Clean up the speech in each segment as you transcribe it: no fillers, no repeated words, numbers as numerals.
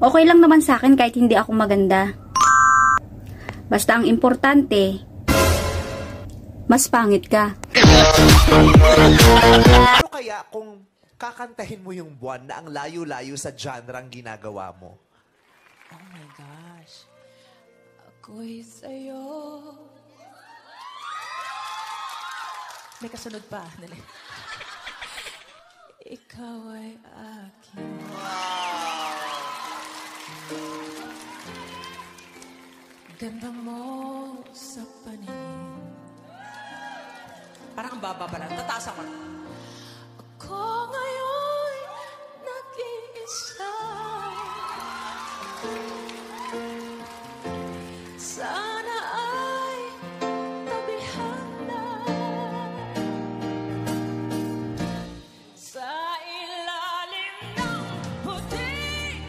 Okay lang naman sa akin kahit hindi ako maganda. Basta ang importante, mas pangit ka. Ano kaya kung kakantahin mo yung buwan na ang layo-layo sa genre ang ginagawa mo? Oh my gosh. Ako'y sa'yo. May kasunod pa. Dali. Ikaw ay akin. Ganda mo sa paningin. Parang ang baba pa lang. Tataas ako. Ako ngayon nag-iisa. Sana ay tabihan na sa ilalim ng puting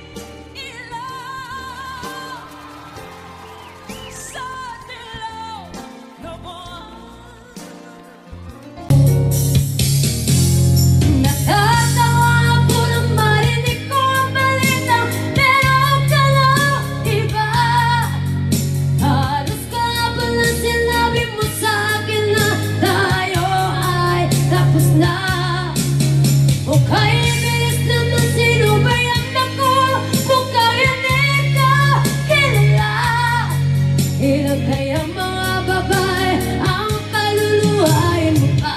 ilaw, sa dilaw na buwan. Natatawa ako nang marinig ko ang balita, pero akala iba. Halos kahapon lang sinabi mo sa akin na tayo ay tapos na. O kaya bilis naman sino ba yan ako? Mukhang hindi ka kilala. Ilang kaya mga babae ang kaluluwain mo pa?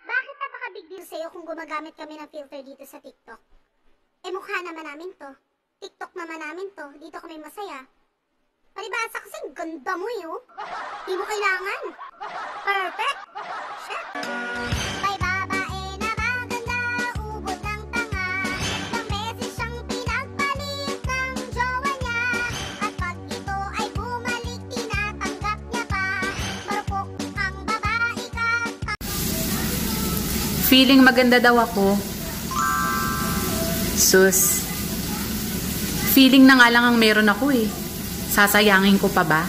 Bakit napaka-big deal sa'yo kung gumagamit kami ng filter dito sa TikTok? Eh mukha naman namin to. TikTok naman namin to. Dito kami masaya. Palibasa kasi ganda mo yun. Di mo kailangan. Perfect. Shit. May babae na maganda, ubod ng tanga. Ilang beses siyang pinagpalit ng jowa niya. At pag ito ay bumalik, tinatanggap niya pa. Marupok ang babae ka. Feeling maganda daw ako. Sus. Feeling na nga lang ang meron ako eh. Sasayangin ko pa ba?